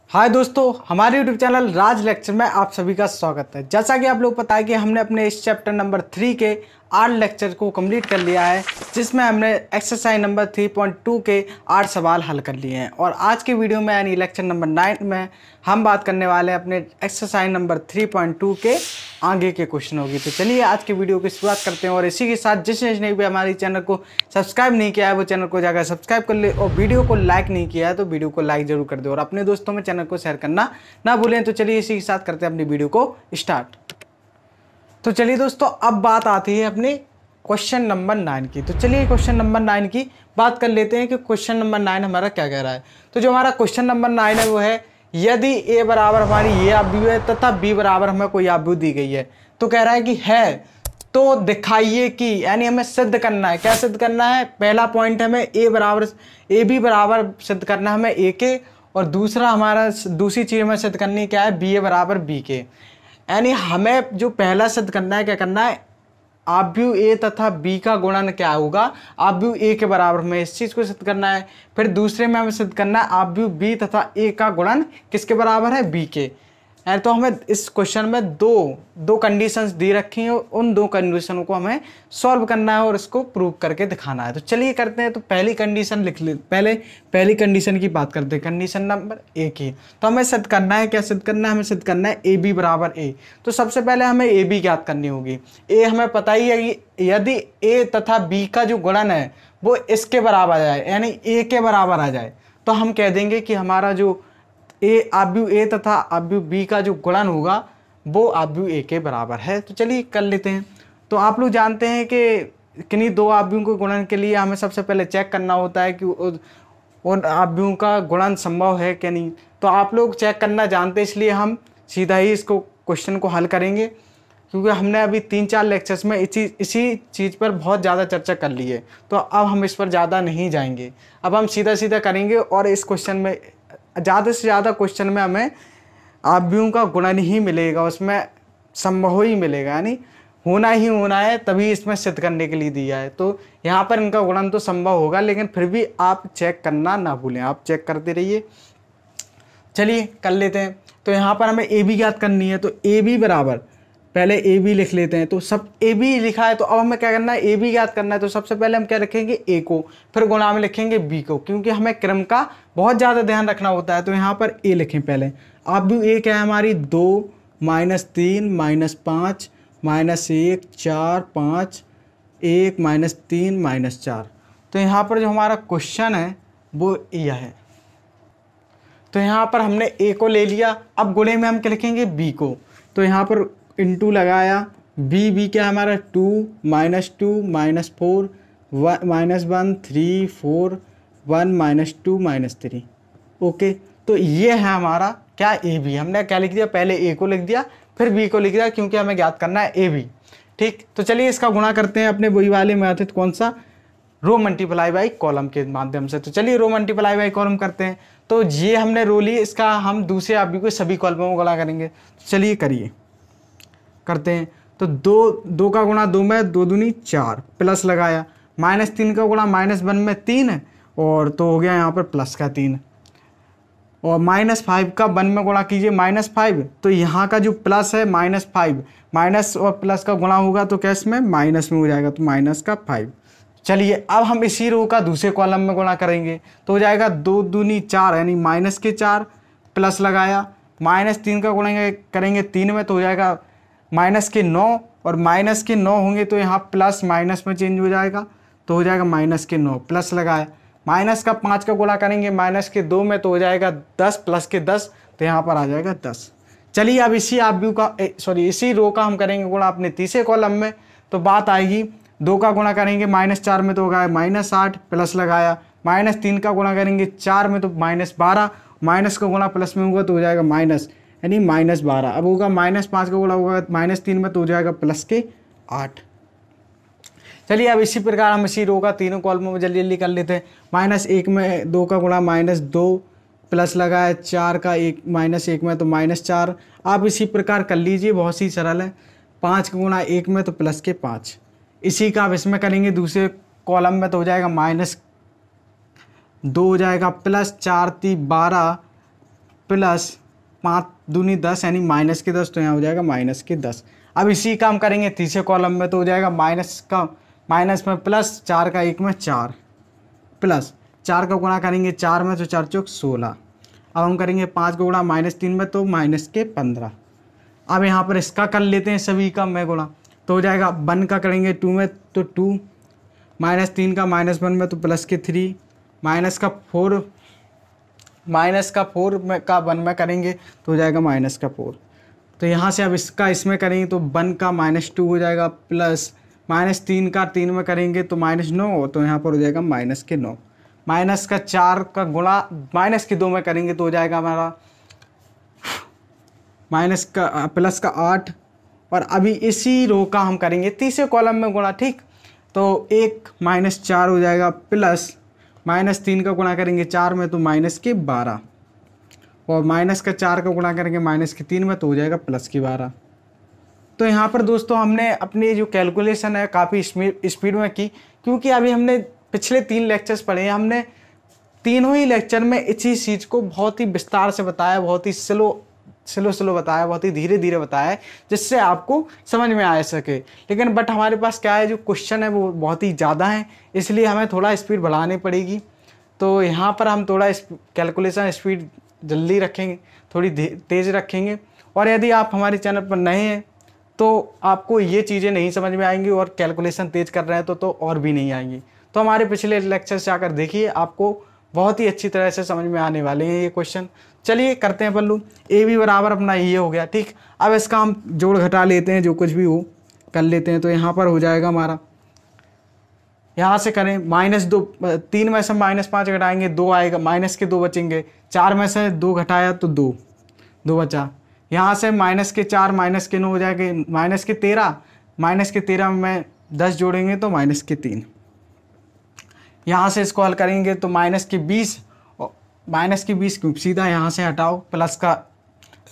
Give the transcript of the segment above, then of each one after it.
हाय दोस्तों, हमारे YouTube channel राज lecture में आप सभी का स्वागत है। जैसा कि आप लोग पता है कि हमने अपने इस चैप्टर नंबर 3 के 8 लेक्चर को कंप्लीट कर लिया है, जिसमें हमने एक्सरसाइज नंबर 3.2 के 8 सवाल हल कर लिए हैं। और आज की वीडियो में यानी लेक्चर नंबर 9 में हम बात करने वाले हैं अपने एक्सरसाइज नंबर 3.2 के आगे के क्वेश्चन होगी। तो चलिए आज की वीडियो की शुरुआत करते हैं। और इसी के साथ जिसने भी हमारे चैनल को सब्सक्राइब नहीं किया है वो चैनल को जाकर सब्सक्राइब कर ले, और वीडियो को लाइक नहीं किया है तो वीडियो को लाइक जरूर कर दे, और अपने दोस्तों में चैनल को शेयर करना ना भूलें। तो चलिए इसी के साथ करते हैं अपनी वीडियो को स्टार्ट। तो चलिए दोस्तों, अब बात आती है अपने क्वेश्चन नंबर 9 की। तो चलिए क्वेश्चन नंबर 9 की बात कर लेते हैं कि क्वेश्चन नंबर 9 हमारा क्या कह रहा है। तो जो हमारा क्वेश्चन नंबर 9 है वो है, यदि ए बराबर हमारी ये आव्यूह है तथा बी बराबर हमें कोई आव्यूह दी गई है, तो कह रहा है कि है तो दिखाइए कि, यानी हमें सिद्ध करना है। क्या सिद्ध करना है? पहला पॉइंट हमें ए बी बराबर सिद्ध करना है हमें ए के, और दूसरा हमारा दूसरी चीज हमें सिद्ध करनी क्या है, बी ए बराबर बी के। यानी हमें जो पहला सिद्ध करना है, क्या करना है, आव्यूह ए तथा बी का गुणन क्या होगा, आव्यूह ए के बराबर में, इस चीज को सिद्ध करना है। फिर दूसरे में हमें सिद्ध करना है आव्यूह बी तथा ए का गुणन किसके बराबर है, बी के। तो हमें इस क्वेश्चन में दो कंडीशंस दी रखी हैं, उन दो कंडीशनों को हमें सॉल्व करना है और इसको प्रूव करके दिखाना है। तो चलिए करते हैं। तो पहली कंडीशन लिख ले, पहली कंडीशन की बात करते हैं, कंडीशन नंबर ए की। तो हमें सिद्ध करना है, क्या सिद्ध करना है, हमें सिद्ध करना है ए बी बराबर ए। तो सबसे पहले हमें ए बी ज्ञात करनी होगी। ए हमें पता ही है कि यदि ए तथा बी का जो गुणन है वो इसके बराबर आ जाए, यानी ए के बराबर आ जाए, तो हम कह देंगे कि हमारा जो आव्यूह ए तथा आव्यूह बी का जो गुणन होगा वो आव्यूह ए के बराबर है। तो चलिए कर लेते हैं। तो आप लोग जानते हैं कि किन्हीं दो आव्यूहों के गुणन के लिए हमें सबसे पहले चेक करना होता है कि उन आव्यूहों का गुणन संभव है कि नहीं। तो आप लोग चेक करना जानते हैं, इसलिए हम सीधा ही इसको क्वेश्चन को हल करेंगे, क्योंकि हमने अभी 3-4 लेक्चर्स में इसी चीज़ पर बहुत ज़्यादा चर्चा कर ली है। तो अब हम इस पर ज़्यादा नहीं जाएंगे, अब हम सीधा करेंगे। और इस क्वेश्चन में ज़्यादा से ज़्यादा क्वेश्चन में हमें आव्यूहों का गुणन ही मिलेगा, उसमें संभव ही मिलेगा, यानी होना ही होना है, तभी इसमें सिद्ध करने के लिए दिया है। तो यहाँ पर इनका गुणन तो संभव होगा, लेकिन फिर भी आप चेक करना ना भूलें, आप चेक करते रहिए। चलिए कर लेते हैं। तो यहाँ पर हमें ए बी ज्ञात करनी है। तो ए बी बराबर, पहले ए बी लिख लेते हैं। तो सब ए बी लिखा है, तो अब हमें क्या करना है, ए बी ज्ञात करना है। तो सबसे पहले हम क्या रखेंगे, ए को, फिर गुणा में लिखेंगे बी को, क्योंकि हमें क्रम का बहुत ज़्यादा ध्यान रखना होता है। तो यहाँ पर ए लिखें पहले। आव्यूह ए क्या है हमारी, 2 -3 -5 -1 4 5 1 -3 -4। तो यहाँ पर जो हमारा क्वेश्चन है वो यह है। तो यहाँ पर हमने ए को ले लिया, अब गुणे में हम क्या लिखेंगे, बी को। तो यहाँ पर इनटू लगाया, बी क्या है हमारा, 2 -2 -4 -1 3 4 1 -2 -3। ओके, तो ये है हमारा क्या, ए बी। हमने क्या लिख दिया, पहले ए को लिख दिया, फिर बी को लिख दिया, क्योंकि हमें ज्ञात करना है ए बी। ठीक, तो चलिए इसका गुणा करते हैं अपने वही वाले मेथड, कौन सा, रो मल्टीप्लाई बाई कॉलम के माध्यम से। तो चलिए रो मल्टीप्लाई बाई कॉलम करते हैं। तो ये हमने रो ली, इसका हम दूसरे आव्यूह को सभी कॉलमों में गुणा करेंगे। तो चलिए करिए, करते हैं। तो 2 का गुणा 2 में 2 दूनी 4, प्लस लगाया, -3 का गुणा -1 में 3, और तो हो गया यहाँ पर प्लस का 3, और -5 का 1 में गुणा कीजिए, -5। तो यहाँ का जो प्लस है -5, माइनस और प्लस का गुणा होगा तो क्या इसमें माइनस में हो जाएगा, तो माइनस का 5। चलिए अब हम इसी रो का दूसरे कॉलम में गुणा करेंगे। तो हो जाएगा 2 दूनी 4, यानी -4, प्लस लगाया, -3 का गुणा करेंगे 3 में, तो हो जाएगा -9, और -9 होंगे तो यहाँ प्लस माइनस में चेंज हो जाएगा, तो हो जाएगा -9, प्लस लगाया, -5 का गुणा करेंगे -2 में, तो हो जाएगा 10 प्लस के 10, तो यहाँ पर आ जाएगा 10। चलिए अब इसी आव्यूह का इसी रो का हम करेंगे गुणा अपने तीसरे कॉलम में। तो बात आएगी, 2 का गुणा करेंगे -4 में, तो होगा -8, प्लस लगाया, -3 का गुणा करेंगे 4 में, तो -12, माइनस का गुणा प्लस में होगा तो हो जाएगा माइनस, यानी -12। अब होगा -5 का गुणा होगा -3 में, तो हो जाएगा प्लस के 8। चलिए अब इसी प्रकार हम इसी रो का तीनों कॉलमों में जल्दी कर लेते हैं। -1 में 2 का गुणा -2, प्लस लगाया 4 का -1 में, तो -4। आप इसी प्रकार कर लीजिए, बहुत ही सरल है। 5 का गुणा 1 में, तो प्लस के 5। इसी का आप इसमें करेंगे दूसरे कॉलम में, तो हो जाएगा -2 हो जाएगा, प्लस 4 × 3 = 12, प्लस 5 दूनी 10 यानी माइनस के 10, तो यहाँ हो जाएगा माइनस के 10। अब इसी का हम करेंगे तीसरे कॉलम में, तो हो जाएगा माइनस में प्लस 4 का 1 में 4 प्लस 4 का गुणा करेंगे 4 में तो 4 चौक 16। अब हम करेंगे 5 का गुणा -3 में तो माइनस के 15। अब यहाँ पर इसका कर लेते हैं सभी का में गुणा, तो हो जाएगा 1 का करेंगे 2 में तो 2, -3 का -1 में तो प्लस के 3, माइनस का 4 में का 1 में करेंगे तो हो जाएगा माइनस का 4। तो यहाँ से अब इसका इसमें करेंगे तो 1 का -2 हो जाएगा प्लस -3 का 3 में करेंगे तो -9, तो यहाँ पर हो जाएगा माइनस के 9। माइनस का 4 का गुणा माइनस के 2 में करेंगे तो हो जाएगा हमारा माइनस का प्लस का 8। और अभी इसी रो का हम करेंगे तीसरे कॉलम में गुणा, ठीक। तो 1 -4 हो जाएगा प्लस -3 का गुणा करेंगे 4 में तो माइनस के 12, और माइनस का 4 का गुणा करेंगे माइनस के 3 में तो हो जाएगा प्लस की 12। तो यहाँ पर दोस्तों हमने अपनी जो कैलकुलेशन है काफ़ी स्पीड में की, क्योंकि अभी हमने पिछले 3 लेक्चर्स पढ़े हैं, हमने तीनों ही लेक्चर में इसी चीज़ को बहुत ही विस्तार से बताया, बहुत ही स्लो बताया, बहुत ही धीरे धीरे बताया है, जिससे आपको समझ में आ सके। लेकिन बट हमारे पास क्या है, जो क्वेश्चन है वो बहुत ही ज़्यादा है, इसलिए हमें थोड़ा स्पीड बढ़ानी पड़ेगी। तो यहाँ पर हम थोड़ा कैलकुलेशन स्पीड जल्दी रखेंगे, थोड़ी तेज़ रखेंगे। और यदि आप हमारे चैनल पर नए हैं तो आपको ये चीज़ें नहीं समझ में आएंगी, और कैलकुलेशन तेज़ कर रहे हैं तो और भी नहीं आएंगी। तो हमारे पिछले लेक्चर से आकर देखिए, आपको बहुत ही अच्छी तरह से समझ में आने वाले हैं ये क्वेश्चन। चलिए करते हैं पल्लू। ए बी बराबर अपना ये हो गया, ठीक। अब इसका हम जोड़ घटा लेते हैं, जो कुछ भी हो कर लेते हैं। तो यहाँ पर हो जाएगा हमारा, यहाँ से करें -2, 3 में से -5 घटाएंगे 2 आएगा, माइनस के 2 बचेंगे। 4 में से 2 घटाया तो 2 बचा। यहाँ से माइनस के 4 माइनस के 9 हो जाएंगे माइनस के 13 में 10 जोड़ेंगे तो -3। यहाँ से इसको हल करेंगे तो -20 क्योंकि सीधा यहाँ से हटाओ, प्लस का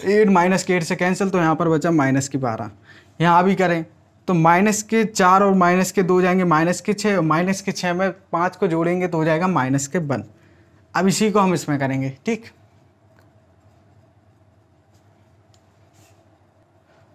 8 -8 से कैंसिल, तो यहाँ पर बचा -12। यहाँ भी करें तो -4 और -2 जाएंगे -6, और -6 में 5 को जोड़ेंगे तो हो जाएगा -1। अब इसी को हम इसमें करेंगे, ठीक।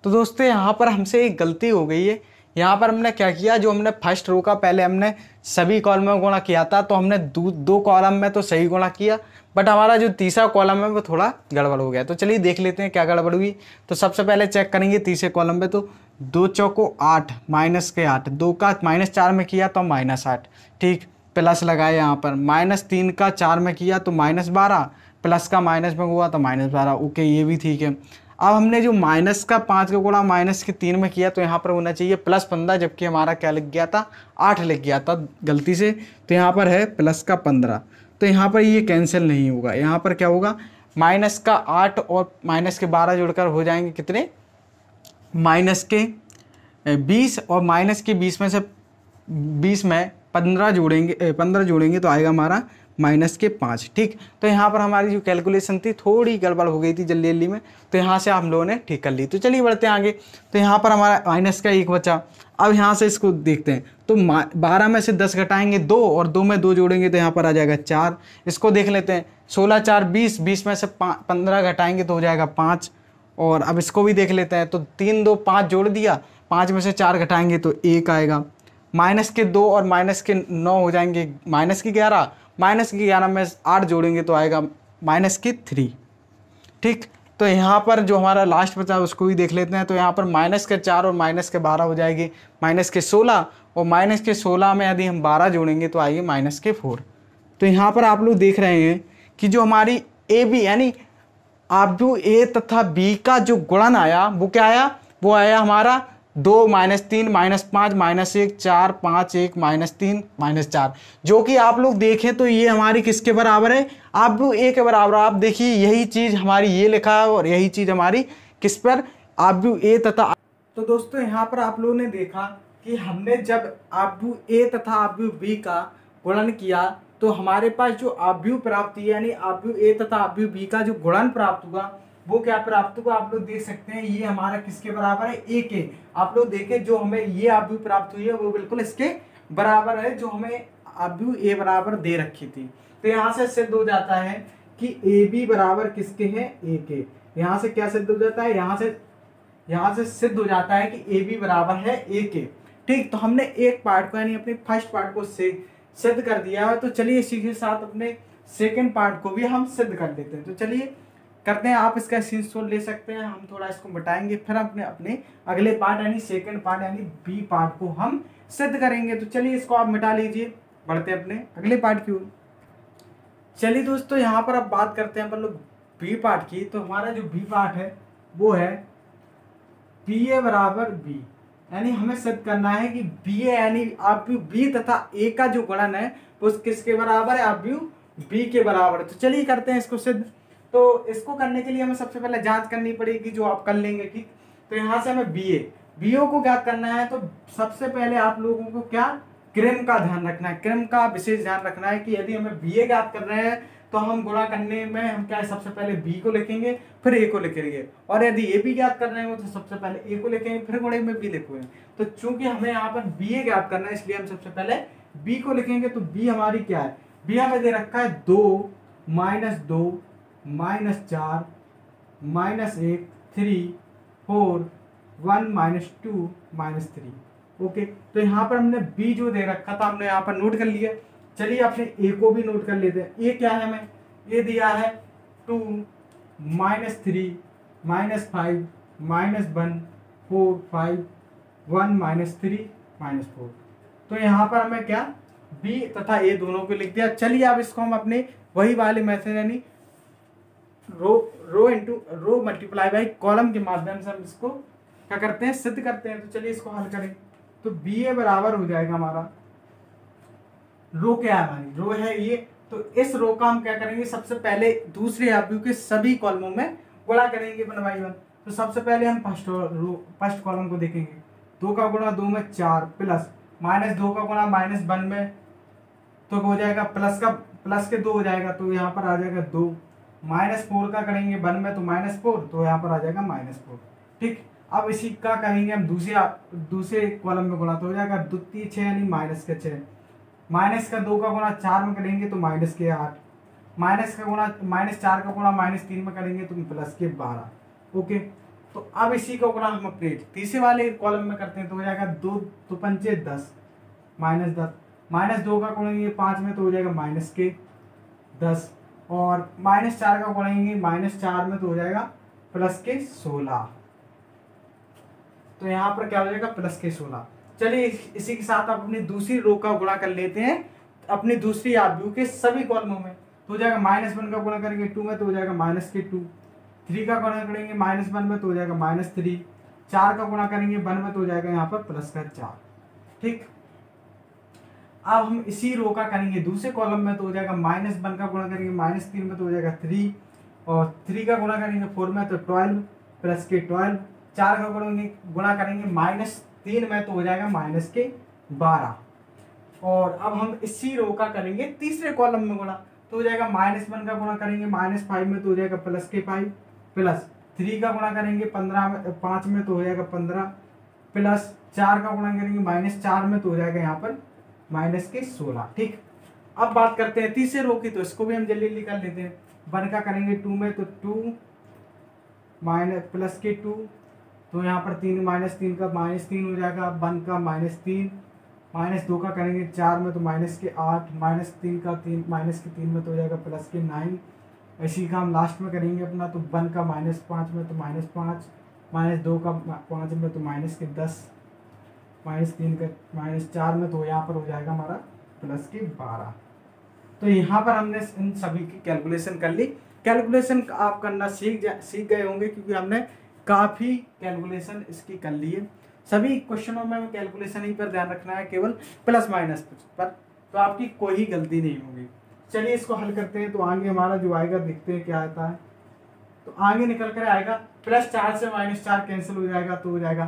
तो दोस्तों यहाँ पर हमसे एक गलती हो गई है। यहाँ पर हमने क्या किया, जो हमने फर्स्ट रो का पहले हमने सभी कॉलम में गुणा किया था, तो हमने 2 कॉलम में तो सही गुणा किया, बट हमारा जो तीसरा कॉलम है वो थोड़ा गड़बड़ हो गया। तो चलिए देख लेते हैं क्या गड़बड़ हुई। तो सबसे पहले चेक करेंगे तीसरे कॉलम में, तो 2 चौको 8 माइनस के 8, 2 का -4 में किया तो -8, ठीक। प्लस लगाए यहाँ पर, -3 का 4 में किया तो -12, प्लस का माइनस में हुआ तो -12, ओके ये भी ठीक है। अब हमने जो माइनस का 5 का गुणा -3 में किया, तो यहाँ पर होना चाहिए +15, जबकि हमारा क्या लिख गया था, 8 लिख गया था गलती से। तो यहाँ पर है +15, तो यहाँ पर ये कैंसिल नहीं होगा। यहाँ पर क्या होगा, -8 और -12 जोड़कर हो जाएंगे कितने, -20, और -20 में से 20 में 15 जोड़ेंगे तो आएगा हमारा -5, ठीक। तो यहाँ पर हमारी जो कैलकुलेशन थी थोड़ी गड़बड़ हो गई थी जल्दी में, तो यहाँ से हम लोगों ने ठीक कर ली। तो चलिए बढ़ते हैं आगे। तो यहाँ पर हमारा -1 बचा। अब यहाँ से इसको देखते हैं, तो 12 में से 10 घटाएंगे 2, और 2 में 2 जोड़ेंगे तो यहाँ पर आ जाएगा 4। इसको देख लेते हैं, 16 4 20, 20 में से 15 घटाएंगे तो हो जाएगा 5। और अब इसको भी देख लेते हैं, तो 3 2 5 जोड़ दिया, 5 में से 4 घटाएंगे तो 1 आएगा। -2 और -9 हो जाएंगे -11, -11 में 8 जोड़ेंगे तो आएगा -3, ठीक। तो यहाँ पर जो हमारा लास्ट बचा उसको भी देख लेते हैं। तो यहाँ पर -4 और -12 हो जाएगी -16, और -16 में यदि हम 12 जोड़ेंगे तो आएगी -4। तो यहाँ पर आप लोग देख रहे हैं कि जो हमारी ए बी यानी आव्यूह ए तथा बी का जो गुणन आया वो क्या आया, वो आया हमारा 2 -3 -5 -1 4 5 1 -3 -4, जो कि आप लोग देखें तो ये हमारी किसके बराबर है, आव्यूह ए के बराबर। आप देखिए यही चीज़ हमारी ये लिखा है, और यही चीज़ हमारी किस पर, आव्यूह ए तथा। तो दोस्तों यहाँ पर आप लोगों ने देखा कि हमने जब आव्यूह ए तथा आव्यूह बी का गुणन किया, तो हमारे पास जो आव्यूह प्राप्त हुआ, यानी आव्यूह ए तथा आव्यूह बी का जो गुणन प्राप्त हुआ, वो क्या प्राप्त हुआ आप लोग देख सकते हैं, ये हमारा किसके बराबर है, ए के। आप लोग देखें जो हमें ये आव्यूह प्राप्त हुई है वो बिल्कुल इसके बराबर है, जो हमें आव्यूह ए बराबर दे रखी थी। तो यहाँ से सिद्ध हो जाता है कि ए बी बराबर किसके हैं, ए के। यहाँ से क्या सिद्ध हो जाता है, यहाँ से सिद्ध हो जाता है कि ए बी बराबर है ए के। ठीक, तो हमने एक पार्ट को यानी अपने फर्स्ट पार्ट को सिद्ध कर दिया है। तो चलिए इसी के साथ अपने सेकंड पार्ट को भी हम सिद्ध कर देते हैं। तो चलिए करते हैं, आप इसका स्क्रीनशॉट ले सकते हैं, हम थोड़ा इसको मिटाएंगे, फिर अपने अगले पार्ट यानी सेकंड पार्ट यानी बी पार्ट को हम सिद्ध करेंगे। तो चलिए इसको आप मिटा लीजिए, बढ़ते हैं अपने अगले पार्ट की ओर। चलिए दोस्तों, यहाँ पर अब बात करते हैं अपन लोग बी पार्ट की। तो हमारा जो बी पार्ट है वो है बी ए बराबर बी, यानी हमें सिद्ध करना है कि बी ए यानी आप बी तथा ए का जो गुणन है वो किसके बराबर है, आप बी के बराबर। तो चलिए करते हैं इसको सिद्ध। तो इसको करने के लिए हमें सबसे पहले जांच करनी पड़ेगी, जो आप कर लेंगे। ठीक, तो यहाँ से हमें बी ओ को ज्ञात करना है। तो सबसे पहले आप लोगों को क्या क्रम का ध्यान रखना है, क्रम का विशेष ध्यान रखना है कि यदि हमें बी ए ज्ञात कर रहे हैं तो हम गुणा करने में हम क्या है, सबसे पहले बी को लिखेंगे फिर ए को लिखेंगे, और यदि ए बी ज्ञात कर रहे हो तो सबसे पहले ए को लिखेंगे फिर गुणे में बी लिखेंगे। तो चूंकि हमें यहाँ पर बी ए ज्ञात करना है इसलिए हम सबसे पहले बी को लिखेंगे। तो बी हमारी क्या है, बी हमें दे रखा है 2 -2 -4 -1 3 4 1 -2 -3। ओके, तो यहाँ पर हमने बी जो दे रखा था हमने यहाँ पर नोट कर लिया। चलिए अपने ए को भी नोट कर लेते हैं। ए क्या है, हमें ए दिया है 2 -3 -5 -1 4 5 1 -3 -4। तो यहाँ पर हमें क्या बी तथा ए दोनों को लिख दिया। चलिए अब इसको हम अपने वही वाले मेथड यानी row into row multiply by column के माध्यम से हम इसको क्या करते हैं, सिद्ध करते हैं। तो चलिए इसको हल करें। तो बी ए बराबर हो जाएगा हमारा, रो क्या है हमारी, रो है ये। तो इस रो का हम क्या करेंगे, सबसे पहले दूसरे आव्यूह के सभी कॉलमों में गुणा करेंगे 1 बाई 1। तो सबसे पहले हम फर्स्ट कॉलम को देखेंगे। 2 का गुणा 2 में 4 प्लस -2 का गुणा -1 में तो हो जाएगा प्लस के 2 हो जाएगा, तो यहाँ पर आ जाएगा 2। -4 का करेंगे 1 में तो -4, तो यहाँ पर आ जाएगा -4। ठीक, अब इसी का करेंगे हम दूसरे कॉलम में गुणा, तो हो जाएगा 2 3 6 यानी -6। -2 का गुणा 4 में करेंगे तो -8। -4 का गुणा -3 में करेंगे तो +12। ओके, तो अब इसी का गुणा हम अपने तीसरे वाले कॉलम में करते हैं। तो हो जाएगा 2 2 5 10 -10 -2 का गुणेंगे 5 में तो हो जाएगा -10, और -4 का गुणेंगे -4 में तो हो जाएगा +16। तो यहाँ पर क्या हो जाएगा +16। चलिए इसी के साथ आप अपनी दूसरी रो का गुणा कर लेते हैं अपनी दूसरी आव्यूह के सभी कॉलमों में। तो हो जाएगा -1 का गुणा करेंगे 2 में तो हो जाएगा -2। 3 का गुणा करेंगे -1 में तो हो जाएगा -3। 4 का गुणा करेंगे 1 में तो हो जाएगा यहाँ पर +4। ठीक, अब हम इसी रो का करेंगे दूसरे कॉलम में। तो हो जाएगा -1 का गुणा करेंगे -3 में तो हो जाएगा 3, और 3 का गुणा करेंगे 4 में तो 12 +12। 4 का गुणा करेंगे -3 में तो हो जाएगा -12। और अब हम इसी रो का करेंगे तीसरे कॉलम में गुणा। तो हो जाएगा -1 का गुणा करेंगे -5 में तो हो जाएगा +5 प्लस 3 का गुणा करेंगे 5 में तो हो जाएगा 15 प्लस 4 का गुणा करेंगे -4 में तो हो जाएगा यहाँ पर -16। ठीक, अब बात करते हैं तीसरे रो की। तो इसको भी हम जल्दी जल्दी कर लेते हैं। 1 का करेंगे 2 में तो 2 +2, तो यहाँ पर 3 -3 का -3 हो जाएगा। 1 का -3 -2 का करेंगे 4 में तो -8 -3 का 3 में तो हो जाएगा +9। इसी का हम लास्ट में करेंगे अपना। तो 1 का -5 में तो -5 -2 का 5 में तो -10 -3 का -4 में तो यहाँ पर हो जाएगा हमारा +12। तो यहाँ पर हमने इन सभी की कैलकुलेशन कर ली। कैलकुलेशन आप करना सीख गए होंगे, क्योंकि हमने काफ़ी कैलकुलेशन इसकी कर ली है। सभी क्वेश्चनों में कैलकुलेशन ही पर ध्यान रखना है, केवल प्लस माइनस पर, तो आपकी कोई गलती नहीं होगी। चलिए इसको हल करते हैं। तो आगे हमारा जो आएगा देखते हैं क्या आता है। तो आगे निकल कर आएगा +4 से -4 कैंसिल हो जाएगा, तो हो जाएगा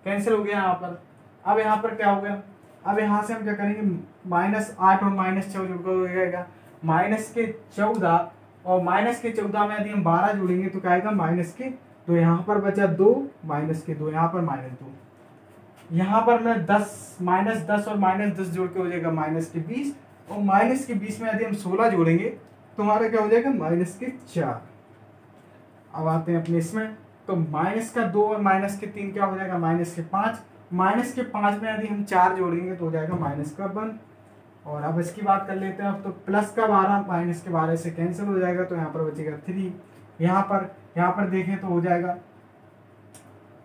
कैंसिल हो गया यहाँ पर। अब यहाँ पर क्या हो गया, अब यहाँ से हम क्या करेंगे -8 और -14 हो जाएगा -14, और -14 में यदि हम 12 जोड़ेंगे तो क्या आएगा -2। यहाँ पर बचा 2 -2, यहाँ पर -2। यहाँ पर मैं -10 और -10 जोड़ के हो जाएगा -20, और -20 में यदि हम 16 जोड़ेंगे तुम्हारा क्या हो जाएगा -4। अब आते हैं अपने इसमें, तो -2 और -3 क्या हो जाएगा -5। -5 में यदि हम 4 जोड़ेंगे तो हो जाएगा -1। और अब इसकी बात कर लेते हैं। अब तो +12 -12 से कैंसिल हो जाएगा, तो यहाँ पर बचेगा 3। यहाँ पर देखें तो हो जाएगा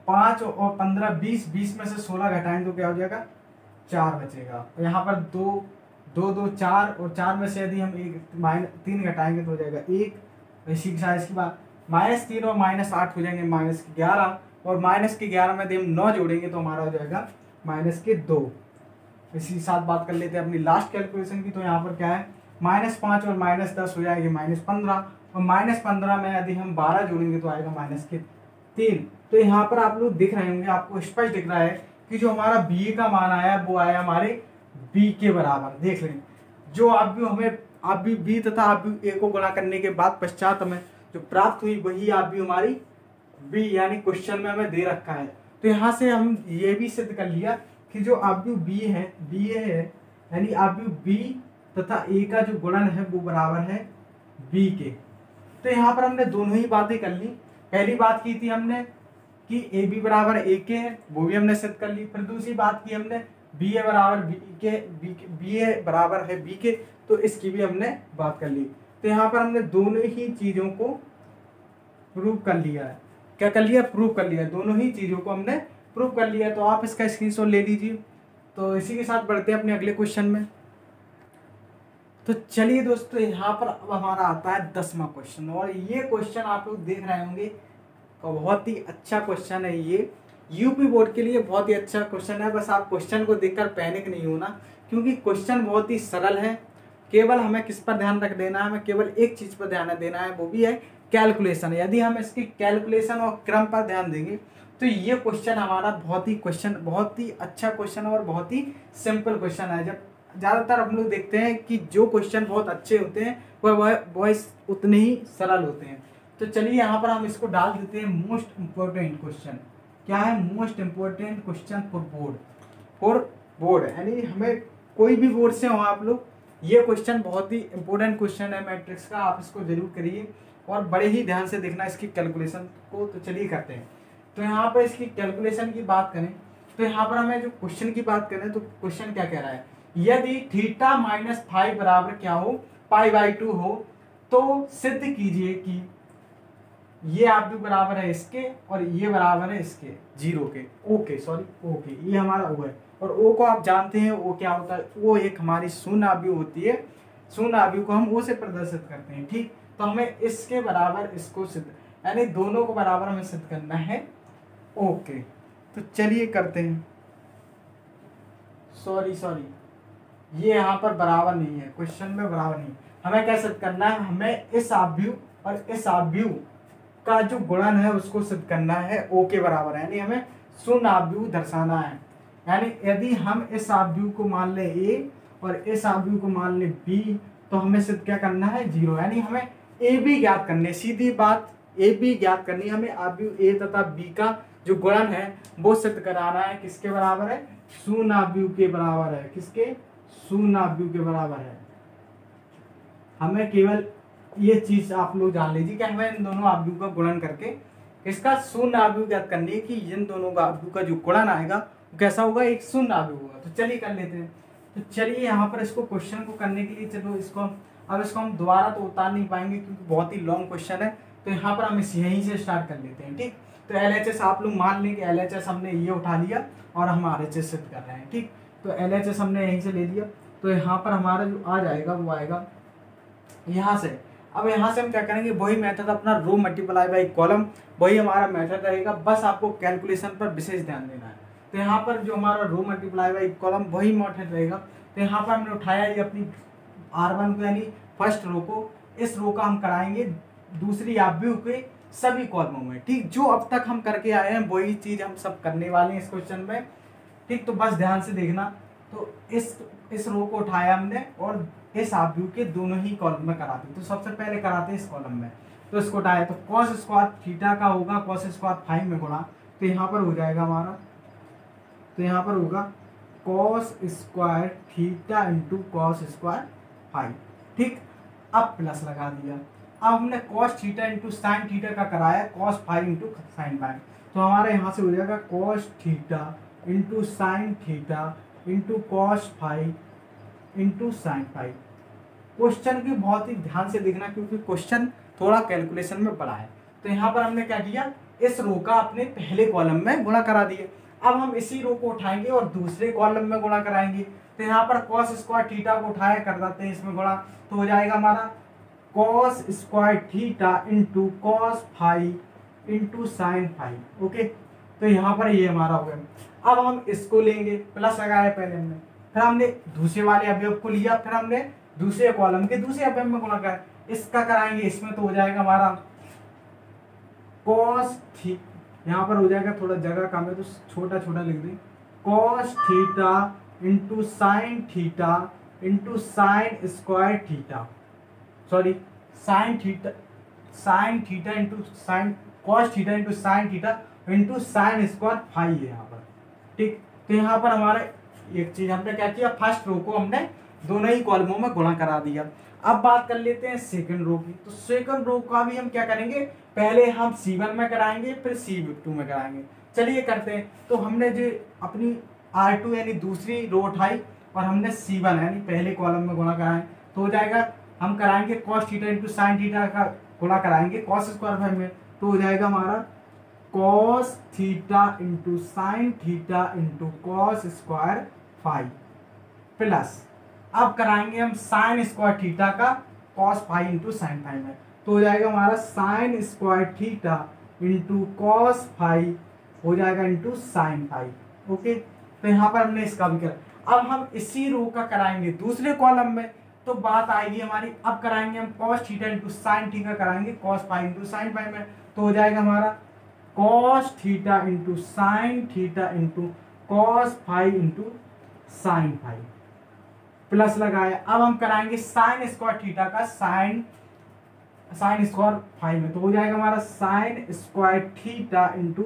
5 और 15 20, 20 में से 16 घटाएं तो क्या हो जाएगा 4 बचेगा। और यहाँ पर 2 2 2 4, और 4 में से यदि हम 3 घटाएंगे तो हो जाएगा 1। इसी के साथ इसकी बात -3 और -8 हो जाएंगे -11, और -11 में यदि हम 9 जोड़ेंगे तो हमारा हो जाएगा -2। इसी के साथ बात कर लेते हैं अपनी लास्ट कैलकुलेशन की। तो यहाँ पर क्या है -5 और -10 हो जाएगी -15, और -15 में यदि हम 12 जोड़ेंगे तो आएगा -3। तो यहाँ पर आप लोग दिख रहे होंगे, आपको स्पष्ट दिख रहा है कि जो हमारा बी का मान आया वो आया हमारे बी के बराबर। देख लें, जो आप भी हमें आप भी बी तथा आप भी ए को गुणा करने के बाद पश्चात हमें जो प्राप्त हुई वही आप भी हमारी बी, यानी क्वेश्चन में हमें दे रखा है। तो यहाँ से हम ये भी सिद्ध कर लिया कि जो आप भी बी है, यानी आप भी बी तथा ए का जो गुणन है वो बराबर है बी के। तो यहाँ पर हमने दोनों ही बातें कर ली। पहली बात की थी हमने कि ए बी बराबर ए के है, वो भी हमने सिद्ध कर ली। फिर दूसरी बात की हमने बी ए बराबर बी ए बराबर है बी के, तो इसकी भी हमने बात कर ली। तो यहाँ पर हमने दोनों ही चीजों को प्रूव कर लिया है। क्या कर लिया? प्रूव कर लिया। दोनों ही चीजों को हमने प्रूव कर लिया। तो आप इसका स्क्रीनशॉट ले लीजिए। तो इसी के साथ बढ़ते हैं अपने अगले क्वेश्चन में। तो चलिए दोस्तों, यहाँ पर अब हमारा आता है 10वां क्वेश्चन, और ये क्वेश्चन आप लोग देख रहे होंगे और बहुत ही अच्छा क्वेश्चन है। ये यूपी बोर्ड के लिए बहुत ही अच्छा क्वेश्चन है। बस आप क्वेश्चन को देखकर पैनिक नहीं होना, क्योंकि क्वेश्चन बहुत ही सरल है। केवल हमें किस पर ध्यान रख देना है, हमें केवल एक चीज पर ध्यान देना है, वो भी है कैलकुलेशन। यदि हम इसकी कैलकुलेशन और क्रम पर ध्यान देंगे तो ये क्वेश्चन हमारा बहुत ही अच्छा क्वेश्चन और बहुत ही सिंपल क्वेश्चन है। जब ज़्यादातर हम लोग देखते हैं कि जो क्वेश्चन बहुत अच्छे होते हैं वह उतने ही सरल होते हैं। तो चलिए यहाँ पर हम इसको डाल देते हैं मोस्ट इम्पोर्टेंट क्वेश्चन। क्या है? Most important question for board, यानी हमें कोई भी बोर्ड से हो आप लोग, ये क्वेश्चन बहुत ही इंपॉर्टेंट क्वेश्चन है मैट्रिक्स का। आप इसको जरूर करिए और बड़े ही ध्यान से देखना इसकी कैलकुलेशन को। तो चलिए करते हैं। तो यहाँ पर इसकी कैलकुलेशन की बात करें तो यहाँ पर हमें जो क्वेश्चन की बात करें तो क्वेश्चन क्या कह रहा है, यदि थीटा -5 बराबर क्या हो π/2 हो तो सिद्ध कीजिए कि ये आप भी बराबर है इसके और ये बराबर है इसके 0 के। ओके, ये हमारा ओ है, और ओ को आप जानते हैं ओ क्या होता है। वो एक हमारी शून्य आव्यूह होती है। शून्य आव्यूह को हम ओ से प्रदर्शित करते हैं। ठीक, तो हमें इसके बराबर इसको सिद्ध, यानी दोनों को बराबर हमें सिद्ध करना है। ओके, तो चलिए करते हैं। सॉरी, ये यहाँ पर बराबर नहीं है, क्वेश्चन में बराबर नहीं। हमें क्या सिद्ध करना है? हमें इस आव्यूह और इस आव्यूह का जो गुणन है उसको सिद्ध करना है ओ के बराबर है, यानी हमें शून्य आव्यूह दर्शाना है। यानी यदि हम इस आव्यूह को मान ले ए और इस आव्यूह को मान ले बी, तो हमें सिद्ध क्या करना है? 0, यानी हमें ए बी ज्ञात करनी है। सीधी बात, ए बी ज्ञात करनी है हमें। आव्यूह ए तथा बी का जो गुणन है वो सिद्ध कराना है। किसके बराबर है? शून्य आव्यूह के बराबर है। किसके? शून्य आव्यूह के बराबर है। हमें केवल ये चीज आप लोग जान लीजिए कि हमें इन दोनों आव्यूह का गुणन करके इसका शून्य आव्यूह ज्ञात करनी है कि इन दोनों का आव्यूह का जो गुणन आएगा वो कैसा होगा? एक शून्य आव्यूह होगा। तो चलिए कर लेते हैं। तो चलिए यहाँ पर इसको क्वेश्चन को करने के लिए चलो इसको हम दोबारा तो उतार नहीं पाएंगे क्योंकि बहुत ही लॉन्ग क्वेश्चन है। तो यहाँ पर हम यहीं से स्टार्ट कर लेते हैं। ठीक, तो LHS आप लोग मान लें कि LHS हमने ये उठा लिया और हम RHS सिद्ध कर रहे हैं। ठीक, तो LHS हमने यहीं से ले लिया। तो यहाँ पर हमारा जो आ जाएगा वो आएगा यहाँ से। अब यहाँ से हम क्या करेंगे? वही मेथड अपना रो मल्टीप्लाई बाई कॉलम, वही हमारा मेथड रहेगा। बस आपको कैलकुलेशन पर विशेष ध्यान देना है। तो यहाँ पर जो हमारा रो मल्टीप्लाई बाई कॉलम वही मेथड रहेगा। तो यहाँ पर हमने उठाया ये अपनी R1 को, यानी फर्स्ट रो को। इस रो का हम कराएंगे दूसरी आव्यूह के सभी कॉलमों में। ठीक, जो अब तक हम करके आए हैं वही चीज हम सब करने वाले हैं इस क्वेश्चन में। ठीक, तो बस ध्यान से देखना। तो इस रो को उठाया हमने और इस आव्यूह के दोनों ही कॉलम में कराते हैं। तो सबसे पहले कराते हैं इस कॉलम में। तो इसको उठाया तो कॉस स्क्वायर थीटा का होगा कॉस स्क्वायर 5 में गुणा। तो यहाँ पर हो जाएगा हमारा, तो यहाँ पर होगा cos square theta into cos square 5। ठीक, अब प्लस लगा दिया। अब हमने cos theta into sine theta का कराया cos phi into sine phi, तो हमारा यहाँ से हो जाएगा cos theta into sine theta into cos phi into sine phi. Question की बहुत ही ध्यान से देखना क्योंकि क्वेश्चन थोड़ा कैलकुलेशन में बड़ा है। तो यहाँ पर हमने क्या किया, इस रो का अपने पहले कॉलम में गुणा करा दिए। अब हम इसी रो को उठाएंगे और दूसरे कॉलम में गुणा कराएंगे। तो यहाँ पर कॉस स्क्वायर थीटा को उठाया कर देते हैं इसमें गुणा, तो हो जाएगा हमारा cos square theta into cos phi into sine phi. Okay, तो यहाँ पर ये हमारा हो गया। अब हम इसको लेंगे, प्लस लगाया पहले हमने, फिर हमने दूसरे वाले अवयव को लिया, फिर हमने दूसरे कॉलम के दूसरे अवयव में गुणा करा, इसका कराएंगे इसमें, तो हो जाएगा हमारा कॉस थी, यहाँ पर हो जाएगा थोड़ा जगह कम है तो छोटा छोटा लिख दें, cos theta into sine theta into sine square theta, sorry sine theta into sine cos theta into sine theta into sine square phi है यहाँ पर। ठीक, तो यहाँ पर हमारा एक चीज हमने क्या किया, फर्स्ट रो को हमने दोनों ही कॉलमों में गुणा करा दिया। अब बात कर लेते हैं सेकंड रो की। तो सेकंड रो का भी हम क्या करेंगे, पहले हम C1 में कराएंगे फिर C2 में कराएंगे। चलिए करते हैं। तो हमने जो अपनी R2 यानी दूसरी रो उठाई और हमने C1 यानी पहले कॉलम में गुणा कराएं, तो हो जाएगा हम कराएंगे cos theta into sine theta का गुणा कराएंगे कॉस स्क्वायर फाई में, तो हो जाएगा हमारा cos theta into sine theta into cos square phi plus अब कराएंगे हम साइन स्क्वायर थीटा का cos phi into sine phi में, तो हो जाएगा हमारा sine square theta into cos phi हो जाएगा इंटू साइन फाई। ओके, तो यहाँ पर हमने इसका भी करा। अब हम इसी रो का कराएंगे दूसरे कॉलम में, तो बात आएगी हमारी, अब कराएंगे हम cos theta into sine theta कराएंगे cos phi into sine phi में, तो हो जाएगा हमारा cos theta into sine theta into cos phi into sine phi plus लगाया। अब हम कराएंगे साइन स्क्वायर थीटा का साइन स्क्वायर फाई में, तो हो जाएगा हमारा sine square theta into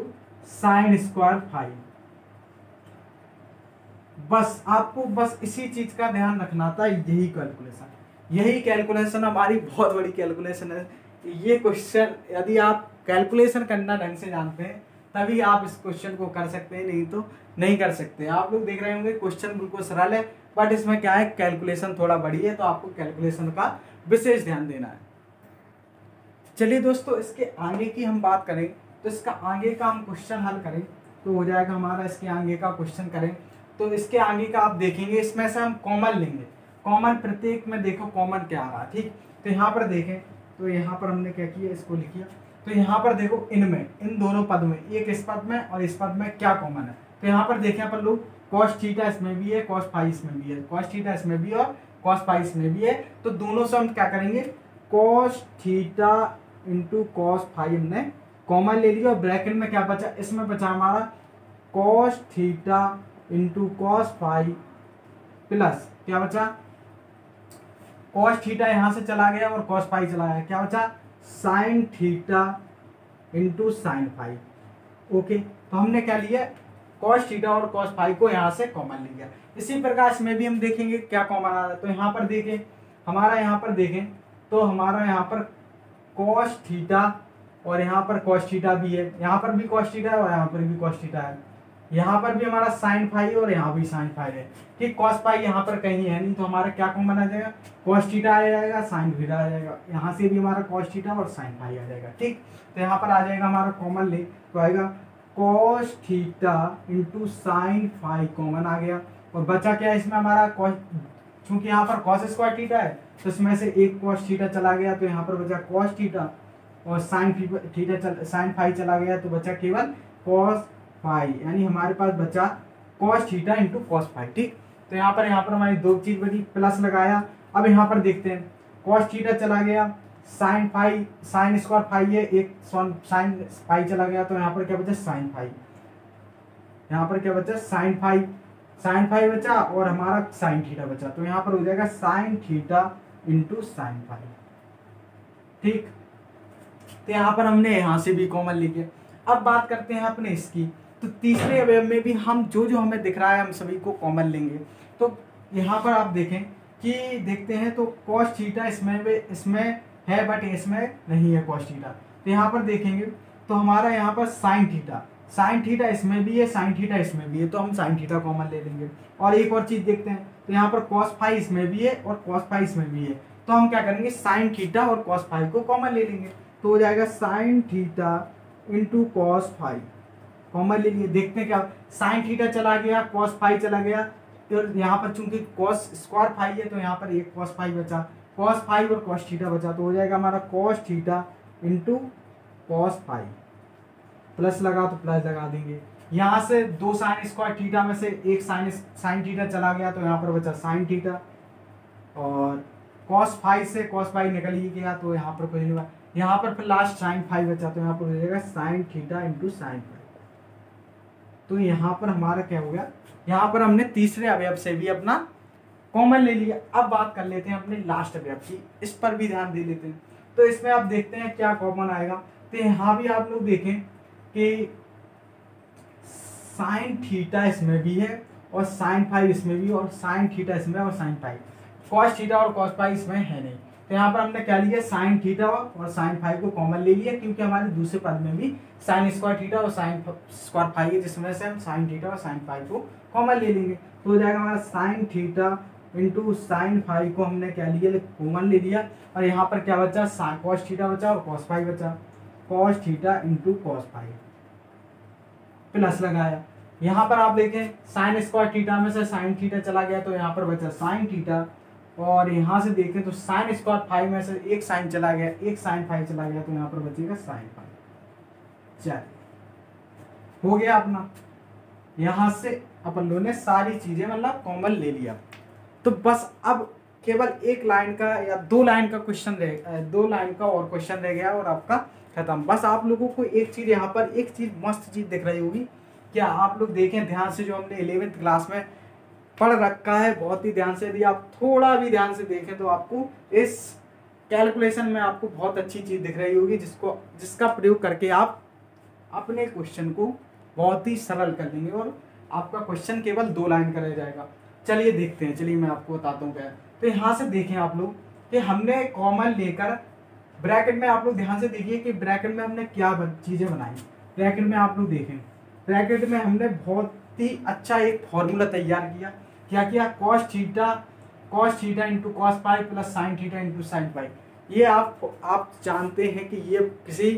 sine square phi. बस आपको बस इसी चीज का ध्यान रखना था, यही कैलकुलेशन हमारी बहुत बड़ी कैलकुलेशन है। ये क्वेश्चन यदि आप कैलकुलेशन करना ढंग से जानते हैं तभी आप इस क्वेश्चन को कर सकते हैं, नहीं तो नहीं कर सकते। आप लोग देख रहे होंगे क्वेश्चन बिल्कुल सरल है, बट इसमें क्या है कैलकुलेशन थोड़ा बड़ी है, तो आपको कैलकुलेशन का विशेष ध्यान देना है। चलिए दोस्तों, इसके आगे की हम बात करें तो इसका आगे का हम क्वेश्चन हल करें तो हो जाएगा हमारा, इसके आगे का क्वेश्चन करें तो इसके आगे का आप देखेंगे, इसमें से हम कॉमन लेंगे। कॉमन प्रत्येक में देखो कॉमन क्या आ रहा है। ठीक, तो यहाँ पर देखें, तो यहाँ पर हमने क्या किया, इसको लिखिए। तो यहाँ पर देखो इनमें, इन दोनों पद में, एक इस पद में और इस पद में क्या कॉमन है। तो यहाँ पर देखें अपन लोग, कॉस थीटा इसमें भी है, कॉस फाई इसमें भी है, कॉस थीटा इसमें भी और कॉस फाई इसमें भी है। तो दोनों से हम क्या करेंगे, cos theta into cos phi हमने कॉमन ले लिया और ब्रैकेट में क्या बचा, इसमें बचा हमारा cos theta into cos phi plus क्या बचा, कॉस थीटा यहाँ से चला गया और कॉस फाई चला गया, क्या बचा sine theta into sine phi. Okay, तो हमने क्या लिया, कॉस थीटा और कॉस फाई को यहाँ से कॉमन ले लिया। इसी प्रकार इसमें भी हम देखेंगे क्या कॉमन आ रहा है। तो यहाँ पर देखें, हमारा यहाँ पर देखें तो हमारा यहाँ पर कॉस थीटा और यहाँ पर कॉस थीटा भी है, यहाँ पर भी कॉस थीटा है और यहाँ पर भी कॉस थीटा है, यहाँ पर भी हमारा साइन फाई और यहाँ भी साइन फाई है। ठीक, कॉस फाई यहाँ पर कहीं है नहीं, तो हमारा क्या कॉमन आ जाएगा, कॉस थीटा आ जाएगा, साइन थीटा आ जाएगा, यहाँ से भी हमारा कॉस थीटा और साइन फाई आ जाएगा। ठीक, तो यहाँ पर आ जाएगा हमारा कॉमन ले, तो आएगा cos theta into sine phi common आ गया और बचा क्या है इसमें हमारा कॉस, चूंकि यहाँ पर कॉस स्क्वायर थीटा है तो इसमें से एक कॉस थीटा चला गया, तो यहाँ पर बचा कॉस थीटा और साइन थीटा साइन फाई चला गया, तो बचा केवल कॉस फाई, यानी हमारे पास बचा cos theta into cos phi. ठीक, तो यहाँ पर हमारी दो चीज बनी, प्लस लगाया। अब यहाँ पर देखते हैं, कॉस थीटा चला गया, sine phi sine square phi है, एक साइन फाई चला गया, तो यहाँ पर क्या बचा साइन फाई, यहाँ पर क्या बचा साइन फाई बचा और हमारा साइन थीटा बचा, तो यहाँ पर हो जाएगा sine theta into sine phi. ठीक, तो यहाँ पर हमने यहाँ से भी कॉमन लिखे। अब बात करते हैं अपने इसकी, तो तीसरे अवयव में भी हम जो जो हमें दिख रहा है हम सभी को कॉमन लेंगे। तो यहाँ पर आप देखें, कि देखते हैं तो cos थीटा इसमें है बट इसमें नहीं है cos थीटा। तो यहाँ पर देखेंगे तो हमारा यहाँ पर साइन थीटा इसमें भी है, साइन थीटा इसमें भी है, तो हम साइन थीटा कॉमन ले लेंगे। और एक और चीज देखते हैं तो यहाँ पर cos फाई इसमें भी है और cos फाई इसमें भी है, तो हम क्या करेंगे साइन थीटा और cos फाई को कॉमन ले लेंगे। तो हो जाएगा sine theta into cos phi, common ले लिए। देखते हैं क्या साइन थीटा चला गया, cos फाई चला गया, तो यहाँ पर चूंकि cos स्क्वायर फाई है तो यहाँ पर एक cos फाई बचा, cos फाई और cos थीटा बचा, तो हो जाएगा हमारा cos theta into cos phi. Plus लगा तो प्लस लगा देंगे, यहाँ से दो साइन स्क्वायर थीटा में से एक साइन थीटा चला गया तो यहाँ पर बचा साइन थीटा, और cos फाई से cos फाई निकल ही गया तो यहाँ पर कुछ नहीं हुआ। यहाँ पर फिर लास्ट साइन फाई बचा तो यहाँ पर हो जाएगा sine theta into sine phi. तो यहाँ पर हमारा क्या हो गया, यहाँ पर हमने तीसरे अवयव से भी अपना कॉमन ले लिया। अब बात कर लेते हैं अपने लास्ट अवयव की, इस पर भी ध्यान दे लेते हैं। तो इसमें आप देखते हैं क्या कॉमन आएगा। तो यहाँ भी आप लोग देखें कि साइन थीटा इसमें भी है और साइन फाई इसमें भी, और साइन थीटा इसमें और साइन फाई, cos थीटा और cos फाई इसमें है नहीं। तो यहाँ पर हमने क्या लिया, साइन थीटा और साइन फाई को कॉमन ले लिया, क्योंकि हमारे दूसरे पद में भी साइन स्क्वायर थीटा और साइन स्क्वायर फाई है, जिसमें से हम साइन थीटा और साइन फाई को कॉमन ले लेंगे। तो हो जाएगा हमारा sine theta into sine phi को हमने क्या लिया, कॉमन ले लिया, और यहाँ पर क्या बचा, cos थीटा बचा और cos फाई बचा, cos theta into cos phi, plus लगाया। यहाँ पर आप देखें साइन स्क्वायर थीटा में से साइन थीटा चला गया तो यहाँ पर बचा साइन थीटा, और यहाँ से देखें तो साइन स्क्वायर फाई में से एक साइन चला गया, एक साइन फाई चला गया, तो यहाँ पर बचेगा साइन फाई। चलिए हो गया अपना, यहाँ से अपन लोगों ने सारी चीजें मतलब कॉमन ले लिया। तो बस अब केवल एक लाइन का या दो लाइन का क्वेश्चन रह, दो लाइन का और क्वेश्चन रह गया और आपका खत्म। बस आप लोगों को एक चीज यहाँ पर, एक चीज मस्त चीज दिख रही होगी, क्या आप लोग देखें ध्यान से, जो हमने 11th क्लास में पढ़ रखा है बहुत ही ध्यान से, यदि आप थोड़ा भी ध्यान से देखें तो आपको इस कैलकुलेशन में आपको बहुत अच्छी चीज दिख रही होगी, जिसका प्रयोग करके आप अपने क्वेश्चन को बहुत ही सरल कर लेंगे और आपका क्वेश्चन केवल दो लाइन का रह जाएगा। चलिए देखते हैं, चलिए मैं आपको बताता हूँ क्या। तो यहाँ से देखें आप लोग कि हमने कॉमन लेकर ब्रैकेट में, आप लोग ध्यान से देखिए कि ब्रैकेट में हमने क्या चीजें बनाई। ब्रैकेट में आप लोग देखें, ब्रैकेट में हमने बहुत ही अच्छा एक फॉर्मूला तैयार किया। क्या किया, cos theta into cos phi plus sine theta into sine phi. ये आप जानते हैं कि ये किसी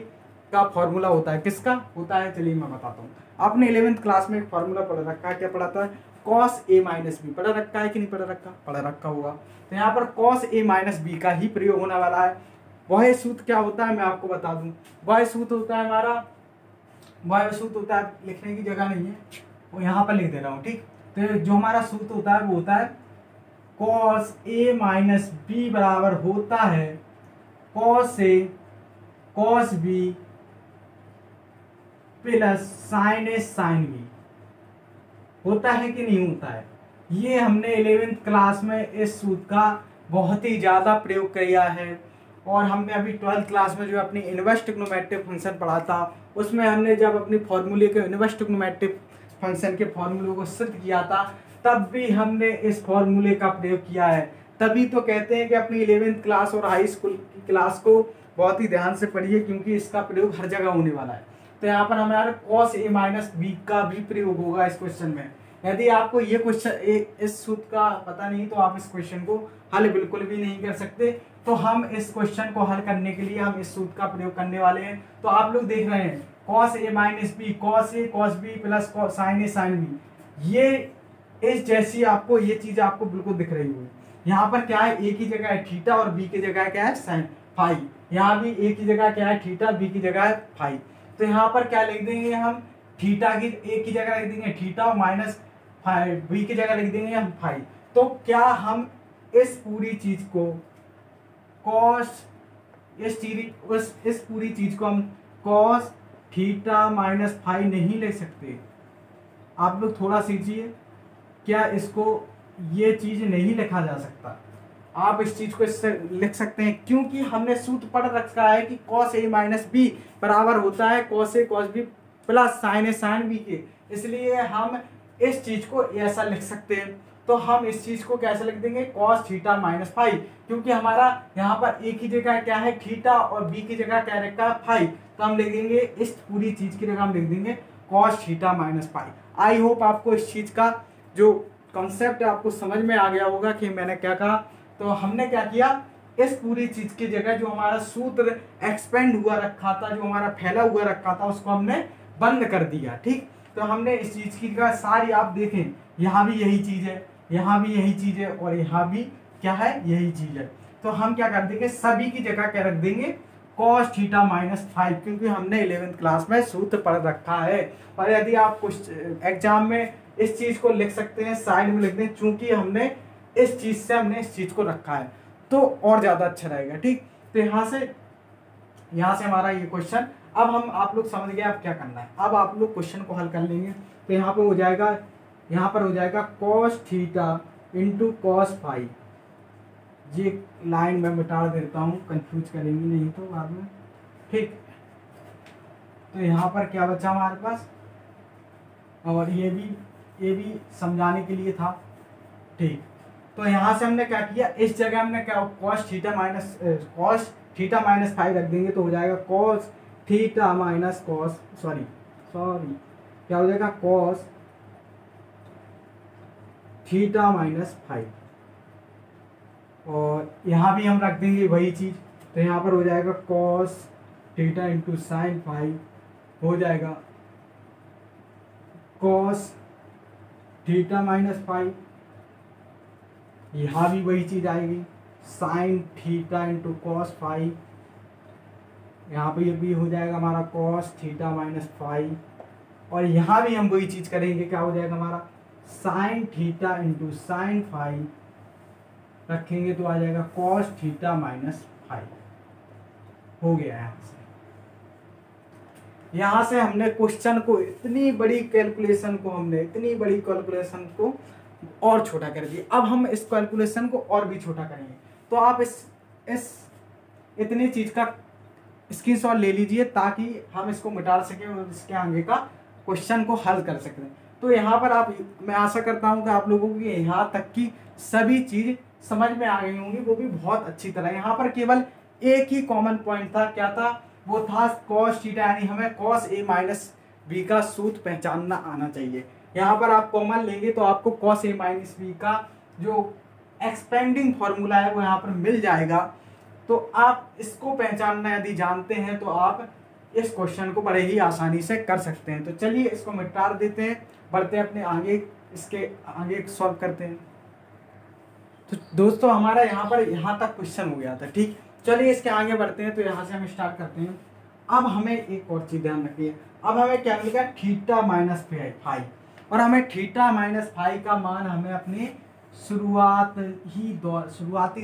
का फॉर्मूला होता है, किसका होता है, चलिए मैं बताता हूँ। आपने 11th क्लास में एक फॉर्मूला पढ़ रखा है, क्या पढ़ा था, cos a माइनस बी, पढ़ा रखा है कि नहीं पढ़ा रखा, पढ़ा रखा होगा। तो यहाँ पर cos a माइनस बी का ही प्रयोग होने वाला है। वह सूत्र क्या होता है मैं आपको बता दूं, वह सूत्र होता है हमारा, वह सूत्र होता है, लिखने की जगह नहीं है वो यहाँ पर लिख दे रहा हूँ, ठीक। तो जो हमारा सूत्र होता है वो होता है cos a माइनस बी बराबर होता है cos a cos b plus sine A sine B. होता है कि नहीं होता है। ये हमने 11th क्लास में इस सूत्र का बहुत ही ज़्यादा प्रयोग किया है, और हमने अभी 12th क्लास में जो अपनी इनवर्स ट्रिग्नोमेट्रिक फंक्शन पढ़ा था, उसमें हमने जब अपनी फॉर्मूले के इनवर्स ट्रिग्नोमेट्रिक फंक्शन के फॉर्मूले को सिद्ध किया था, तब भी हमने इस फॉर्मूले का प्रयोग किया है। तभी तो कहते हैं कि अपनी 11th क्लास और हाई स्कूल की क्लास को बहुत ही ध्यान से पढ़िए, क्योंकि इसका प्रयोग हर जगह होने वाला है। तो यहाँ पर हमारा cos a माइनस बी का भी प्रयोग होगा इस क्वेश्चन में। यदि आपको ये क्वेश्चन इस सूत्र का पता नहीं तो आप इस क्वेश्चन को हल बिल्कुल भी नहीं कर सकते। तो हम इस क्वेश्चन को हल करने के लिए हम इस सूत्र का प्रयोग करने वाले हैं। तो आप लोग देख रहे हैं cos a minus B, cos a cos b plus sine a sine b, ये इस जैसी आपको ये चीज आपको बिल्कुल दिख रही होगी। यहाँ पर क्या है, a की जगह है थीटा और b की जगह क्या है साइन फाई। यहाँ भी a की जगह क्या है थीटा, b की जगह है फाई। तो यहाँ पर क्या लिख देंगे हम, थीटा की a की जगह लिख देंगे थीटा और माइनस b की जगह लिख देंगे हम फाई। तो क्या हम इस पूरी चीज को इस पूरी चीज को हम cos थीटा माइनस फाई नहीं लिख सकते। आप लोग थोड़ा सीखिए, क्या इसको ये चीज नहीं लिखा जा सकता। आप इस चीज को इससे लिख सकते हैं, क्योंकि हमने सूत्र पढ़ रखा है कि cos a माइनस बी बराबर होता है cos a cos b plus sine a sine b के, इसलिए हम इस चीज को ऐसा लिख सकते हैं। तो हम इस चीज को कैसे लिख देंगे, cos थीटा माइनस फाइव, क्योंकि हमारा यहाँ पर एक ही जगह क्या है थीटा और बी की जगह क्या रखा है फाइव, तो हम लिख देंगे इस पूरी चीज की जगह हम लिख देंगे cos theta minus five. I hope आपको इस चीज का जो कॉन्सेप्ट है आपको समझ में आ गया होगा कि मैंने क्या कहा। तो हमने क्या किया, इस पूरी चीज की जगह जो हमारा सूत्र एक्सपेंड हुआ रखा था, जो हमारा फैला हुआ रखा था, उसको हमने बंद कर दिया। ठीक, तो हमने इस चीज की जगह सारी, आप देखें यहाँ भी यही चीज है, यहाँ भी यही चीज है और यहाँ भी क्या है, यही चीज है। तो हम क्या कर देंगे, सभी की जगह क्या रख देंगे cos थीटा माइनस फाइव, क्योंकि हमने 11th क्लास में सूत्र पढ़ रखा है। और यदि आप कुछ एग्जाम में इस चीज को लिख सकते हैं, साइड में लिख दें, चूंकि हमने इस चीज से हमने इस चीज को रखा है तो और ज्यादा अच्छा रहेगा। ठीक, तो यहाँ से हमारा ये क्वेश्चन, अब हम आप लोग समझ गए अब क्या करना है। अब आप लोग क्वेश्चन को हल कर लेंगे। तो यहाँ पे हो जाएगा, यहाँ पर हो जाएगा cos theta into cos five. ये लाइन में मिटा देता हूँ, कंफ्यूज करेंगी नहीं तो बाद में। ठीक, तो यहाँ पर क्या बचा हमारे पास, और ये भी समझाने के लिए था। ठीक, तो यहाँ से हमने क्या किया, इस जगह हमने क्या cos थीटा माइनस फाइव रख देंगे, तो हो जाएगा cos थीटा माइनस सॉरी क्या हो जाएगा cos थीटा माइनस फाइव। और यहाँ भी हम रख देंगे वही चीज, तो यहाँ पर हो जाएगा cos theta into sign five, हो जाएगा cos थीटा माइनस फाइव। यहाँ भी वही चीज आएगी sign theta into cos five, यहाँ पे ये भी हो जाएगा हमारा cos थीटा माइनस फाइव। और यहाँ भी हम वही चीज करेंगे, क्या हो जाएगा हमारा sine theta into sign five रखेंगे, तो आ जाएगा cos थीटा माइनस फाइव। हो गया यहाँ से हमने क्वेश्चन को, इतनी बड़ी कैलकुलेशन को और छोटा कर दिया। अब हम इस कैलकुलेशन को और भी छोटा करेंगे, तो आप इस इतनी चीज का स्क्रीनशॉट ले लीजिए ताकि हम इसको मिटा सकें और इसके आगे का क्वेश्चन को हल कर सकें। तो यहाँ पर मैं आशा करता हूँ कि आप लोगों को यहाँ तक की सभी चीज समझ में आ गई होंगी, वो भी बहुत अच्छी तरह। यहाँ पर केवल एक ही कॉमन पॉइंट था, क्या था, वो था cos थीटा, यानी हमें cos a माइनस बी का सूत्र पहचानना आना चाहिए। यहाँ पर आप कॉमन लेंगे तो आपको cos a माइनस बी का जो एक्सपेंडिंग फॉर्मूला है वो यहाँ पर मिल जाएगा। तो आप इसको पहचानना यदि जानते हैं तो आप इस क्वेश्चन को बड़े ही आसानी से कर सकते हैं। तो चलिए इसको मिटा देते हैं, बढ़ते हैं अपने आगे, इसके आगे सॉल्व करते हैं। तो दोस्तों हमारा यहाँ तक क्वेश्चन हो गया था। ठीक, चलिए इसके आगे बढ़ते हैं। तो यहाँ से हम स्टार्ट करते हैं। अब हमें एक और चीज ध्यान रखिए, अब हमें क्या मिलेगा थीटा माइनस फाइव, और हमें थीटा माइनस फाइव का मान हमें अपने शुरुआती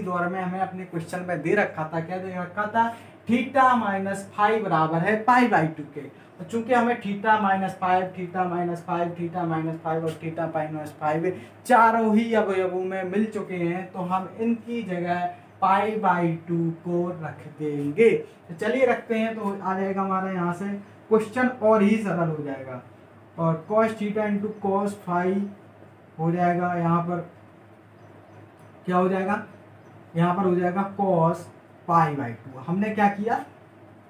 दौर में हमें अपने क्वेश्चन में दे रखा था। क्या दे रखा था, थीटा माइनस फाइव बराबर है पाई बाई टू के। और चूंकि हमें theta minus five, theta minus five, theta minus five और थीटा माइनस फाइव चारों ही अवयवों में मिल चुके हैं, तो हम इनकी जगह पाई बाई टू को रख देंगे। तो चलिए रखते हैं, तो आ जाएगा हमारा यहाँ से क्वेश्चन और ही सरल हो जाएगा। और cos theta into cos five हो जाएगा, यहाँ पर क्या हो जाएगा, यहाँ पर हो जाएगा cos पाई बाई टू। हमने क्या किया,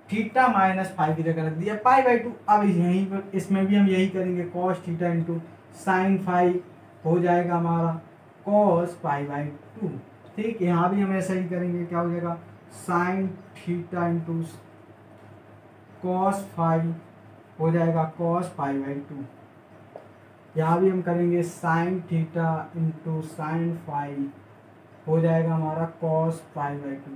थीटा माइनस फाइव की जगह रख दिया पाई बाई टू। अब यहीं पर इसमें भी हम यही करेंगे, cos theta into sign five हो जाएगा हमारा cos पाई बाई टू। ठीक, यहाँ भी हम ऐसा ही करेंगे, क्या हो जाएगा sine theta into cos five हो जाएगा cos पाई बाई टू। यहाँ भी हम करेंगे sine theta into sign five हो जाएगा हमारा cos पाई बाई टू।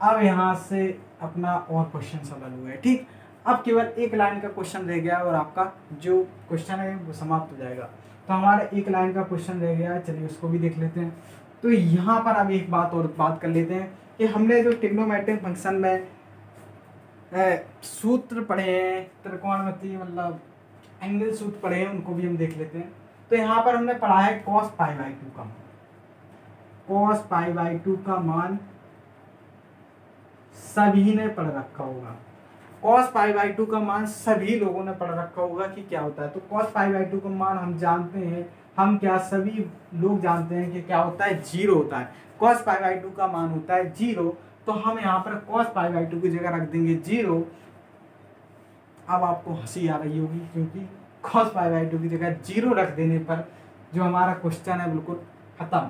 अब यहाँ से अपना और क्वेश्चन सॉल्व हुआ है। ठीक, अब केवल एक लाइन का क्वेश्चन रह गया और आपका जो क्वेश्चन है वो समाप्त हो जाएगा। तो हमारा एक लाइन का क्वेश्चन रह गया है, चलिए उसको भी देख लेते हैं। तो यहाँ पर अब एक बात कर लेते हैं कि हमने जो ट्रिग्नोमेट्रिक फंक्शन में सूत्र पढ़े हैं, त्रिकोणमितीय मतलब एंगल सूत्र पढ़े हैं, उनको भी हम देख लेते हैं। तो यहाँ पर हमने पढ़ा है cos पाई बाई टू का मान। cos पाई बाई टू का मान सभी ने पढ़ रखा होगा। cos पाई बाई 2 का मान सभी लोगों ने पढ़ रखा होगा कि क्या होता है। तो cos पाई बाई 2 का मान हम जानते हैं, हम क्या सभी लोग जानते हैं कि क्या होता है, 0 होता है। cos पाई बाई 2 का मान होता है 0, तो हम यहाँ पर cos पाई बाई 2 की जगह रख देंगे 0। अब आपको हंसी आ रही होगी क्योंकि cos पाई बाई 2 की जगह 0 रख देने पर जो हमारा क्वेश्चन है बिल्कुल खत्म।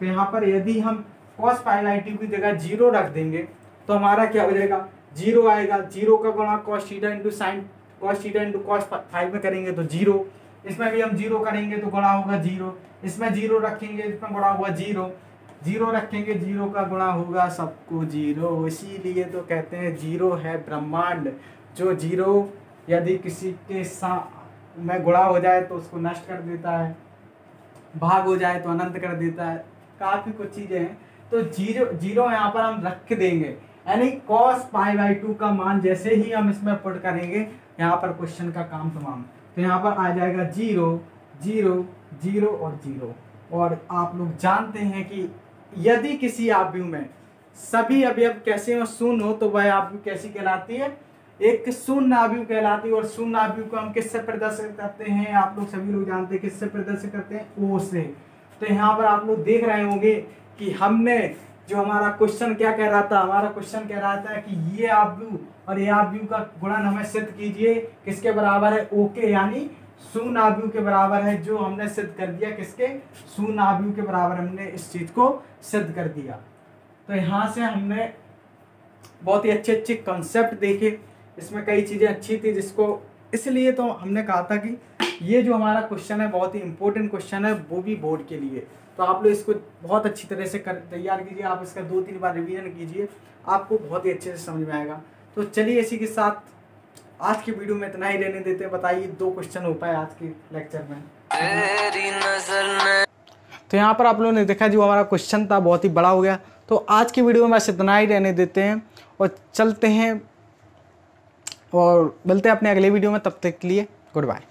तो यहाँ पर यदि हम cos पाई बाई 2 की जगह 0 रख देंगे तो हमारा क्या हो जाएगा, 0 आएगा। 0 का गुणा cos theta into sign cos theta into cos five में करेंगे तो 0, इसमें भी हम 0 करेंगे तो गुणा होगा 0, इसमें 0 रखेंगे इसमें गुणा होगा 0, 0 रखेंगे 0 का गुणा होगा सबको 0। इसीलिए तो कहते हैं 0 है ब्रह्मांड। जो 0 यदि किसी के साथ में गुणा हो जाए तो उसको नष्ट कर देता है, भाग हो जाए तो अनंत कर देता है, काफ़ी कुछ चीज़ें हैं। तो 0 यहाँ पर हम रख देंगे, यानी cos पाई बाई 2 का मान जैसे ही हम इसमें पुट करेंगे यहाँ पर क्वेश्चन का काम तमाम। तो यहाँ पर आ जाएगा 0 0 0 और 0। और आप लोग जानते हैं कि यदि किसी आव्यूह में सभी अवयव कैसे हो, शून्य हो, तो वह आव्यूह कैसी कहलाती है, एक शून्य आव्यूह कहलाती है। और शून्य आव्यूह को हम किससे प्रदर्शित करते हैं, आप लोग सभी लोग जानते हैं किससे प्रदर्शित करते हैं, O से। तो यहाँ पर आप लोग देख रहे होंगे कि हमने जो हमारा क्वेश्चन क्या कह रहा था, हमारा क्वेश्चन कह रहा था कि ये आव्यूह और ये आव्यूह का गुणन हमें सिद्ध कीजिए, किसके बराबर है, O के, यानी शून्य आव्यूह के बराबर है। जो हमने सिद्ध कर दिया, किसके, शून्य आव्यूह के बराबर हमने इस चीज को सिद्ध कर दिया। तो यहाँ से हमने बहुत ही अच्छे अच्छे कॉन्सेप्ट देखे, इसमें कई चीज़ें अच्छी थी जिसको, इसलिए तो हमने कहा था कि ये जो हमारा क्वेश्चन है बहुत ही इंपॉर्टेंट क्वेश्चन है, वो भी बोर्ड के लिए। तो आप लोग इसको बहुत अच्छी तरह से तैयार कीजिए, आप इसका 2-3 बार रिवीजन कीजिए, आपको बहुत ही अच्छे से समझ में आएगा। तो चलिए इसी के साथ आज की वीडियो में इतना ही रहने देते हैं। बताइए 2 क्वेश्चन हो पाए आज के लेक्चर में। तो यहाँ पर आप लोगों ने देखा जो हमारा क्वेश्चन था बहुत ही बड़ा हो गया। तो आज की वीडियो में बस इतना ही रहने देते हैं और चलते हैं और मिलते हैं अपने अगले वीडियो में। तब तक के लिए गुड बाय।